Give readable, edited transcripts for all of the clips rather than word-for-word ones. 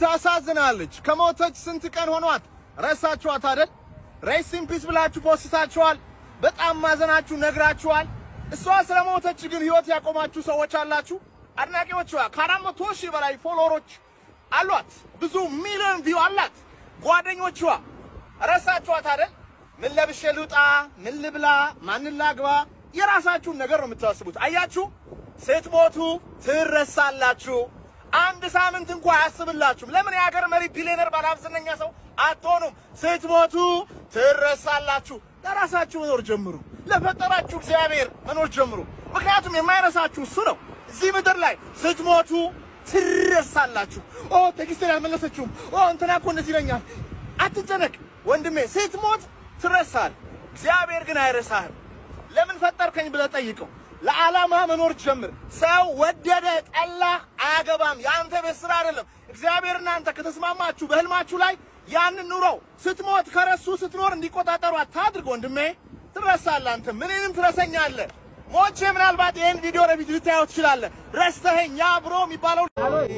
ታሳዝናለች ከሞተች ስንት ቀን ሆኗት ረሳችኋት አይደል ሬስት ኢን ፒስ ብላችሁ ፖስታችኋል በጣም ማዘናችሁ ነግራችኋል እሷ ስለሞተች ግን ህይወት ያቆማችሁ ሰዎች አላችሁ አድናቂዎቿ ከ400,000 በላይ ፎሎወሮች አሏት ብዙ ሚሊዮን ቪው አላት ጓደኞቿ ረሳችኋት አይደል ምን ለብሼ ልውጣ ምን ልብላ ማን ላግባ የራሳችሁን ነገር ነው የምታስቡት አያችሁ ስትሞቱ ትረሳላችሁ አንድ ሳምንት እንኳን አያስብላችሁም ለምን የሀገር መሪ ቢሊየነር ባለሀብትነኛ ሰው አትሆኑም ስትሞቱ ትረሳላችሁ ለራሳችሁ መኖር ጀምሩ ለፈጠራችሁ እግዚአብሔር መኖር ጀምሩ ምክንያቱም የማይረሳችሁ እሱ ነው እዚህ ምድር ላይ ስትሞቱ ትረሳላችሁ ቴክስት ያልመለሰችውም እንትና እኮ እንደዚህ ይለኛል አትጨነቅ ወንድሜ ስትሞት ትረሳል እግዚአብሔር ግን አይረሳህም ለምን ፈጠርከኝ ብለህ ጠይቀው ለዓላማ መኖር ጀምር ሰው ወደደ ጠላ አያገባም ያንተ በስራ አይደለም እግዚአብሔርና አንተ ከተስማማችሁ በህልማችሁ ላይ ያን ኑሮው ስትሞት ከረሱ ስትኖር እንዲቆጣጠሩ አታድርግ ወንድሜ ትረሳለህ አንተ ምንንም ትረሰኛለህ ሞቼ ምናልባት ይሄን ቪዲዮ ረቪት ልታየው ትችላለህ ረስተኸኝ ያ ብሮ የሚባለው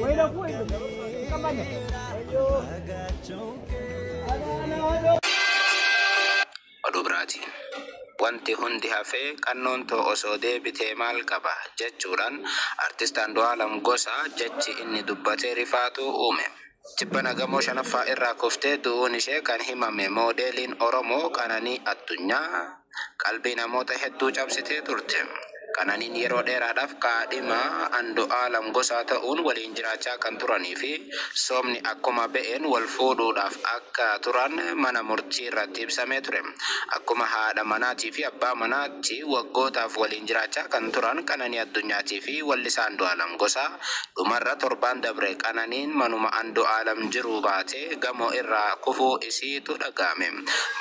ወይ ለፉ ይቀማለ አዶብራቲ wanti hundi hafe kannon to osode bitemal qaba jechuudhaan artist Andu'aalam Gosaa jechi inni dubbatee rifaatu uume Tibbana gamoo shanaffaa irraa kuftee du'uun ishee kan himame moodeliin Oromoo Qananii Addunyaa qalbii namoota hedduu cabsitee turte Qananiin yeroo dheeraadhaaf kaadhima Andu'aalam Gosaa ta'uun waliin jiraachaa kan turanii fi soomni akkuma ba'een wal fuudhuudhaaf akka turan mana murtii irratti ibsamee ture. Akkuma haadha manaatii fi abbaa manaatti waggootaaf waliin jiraachaa kan turan Qananii Addunyaatii fi wallisaa Andu'aalam Gosaa dhumarra torban dabre Qananiin manuma Andu'aalam jiru baatee gamoo irraa kufuu isiitu dhaga'ame.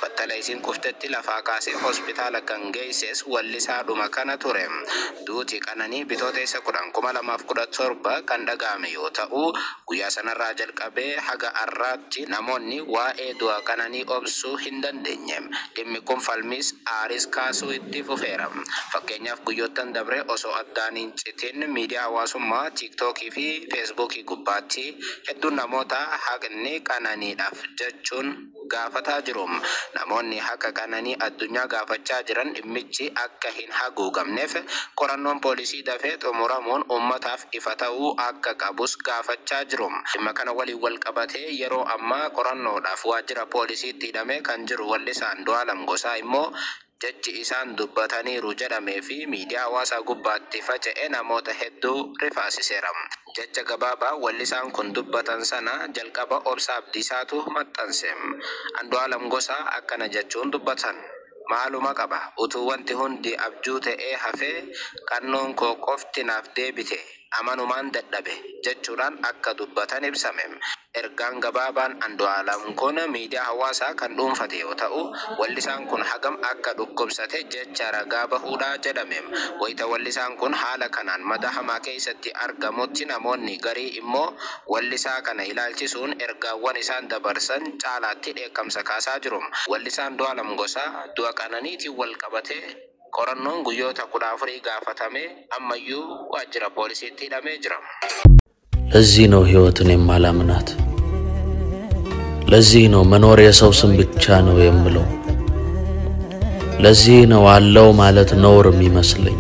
Battala isiin kuftetti lafaa kaasee hospitaala kan geesses wallisaa dhuma kana ture. Duuti Qananii bitootessa 2017 kan dhaga'ame yoo ta'u guyyaa sanarraa jalqabee haga har'aatti namoonni waa'ee du'a Qananii obsuu hin dandeenye dhimmi kun falmis aaris kaasuu itti fufeera fakkeenyaaf guyyoottan dabre osoo addaaniin citiin miidiyaa hawaasummaa TikTokii fi Facebookii gubbaatti hedduun namoota haqni Qananiidhaaf jechuun gaafataa jiru namoonni haqa Qananii Addunyaa gaafachaa jiran dhimmichi akka hin haguugamneef qorannoon poolisii dafee xumuramuun ummataaf ifa ta'uu akka qabus gaafachaa jiru dhimma kana waliin wal qabatee yeroo ammaa qorannoodhaaf waajjira poolisiitti hidhamee kan jiru wallisaa Andu'aalam Gosaa immoo jechi isaan dubbataniiru jedhamee fi miidiyaa hawaasaa gubbaatti faca'ee namoota hedduu rifaasiseera jecha gabaabaa wallisaan kun dubbatan sana jalqaba obsa Abdiisaatu maxxanse Andu'aalam Gosaa akkana jechuun dubbatan maaluma qaba utuu wanti hundi abjuu ta'ee hafee qannoon koo qofti naaf deebite amanumaan dadhabe jechuudhaan akka dubbatan ibsame ergaan gabaabaan Andu'aalam kun miidiyaa hawaasaa kan dhuunfate yoo ta'u wallisaan kun hagam akka dhukkubsate jecha ragaa bahuudhaa jedhame wayita wallisaan kun haala kanaan madahamaa keessatti argamutti namoonni garii immoo wallisaa kana ilaalchisuun ergaawwan isaan dabarsan caalaatti dheekkamsa kaasaa jiru wallisaan Andu'aalam Gosaa du'a Qananiitiin wal qabatee qorannoon guyyoota 14 gaafatame ammayyuu waajjira poolisiitti hidhamee jira ለዚህ ነው ህይወትን የማላምናት ለዚህ ነው መኖር የሰው ስም ብቻ ነው የምለው ለዚህ ነው አለው ማለት ነውር የሚመስለኝ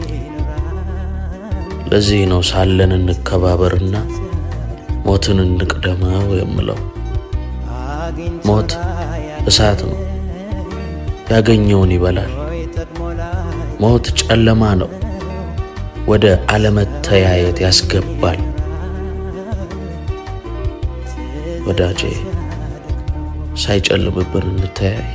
ለዚህ ነው ሳለን እንከባበርና ሞትን እንቅደመው የምለው ሞት እሳት ነው ያገኘውን ይበላል ሞት ጨለማ ነው ወደ አለመተያየት ያስገባል ወዳጄ ሳይጨልምብን እንተያይ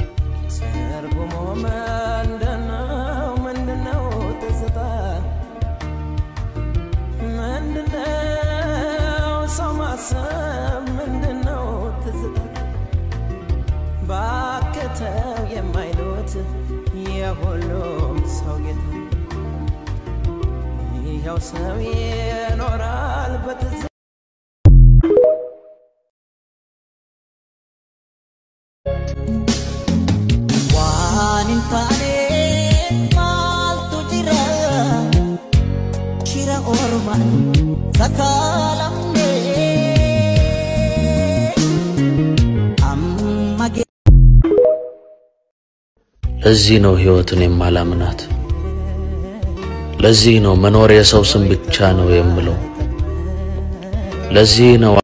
ለዚህ ነው ሕይወትን የማላምናት ለዚህ ነው መኖር የሰው ስም ብቻ ነው የምለው ለዚህ ነው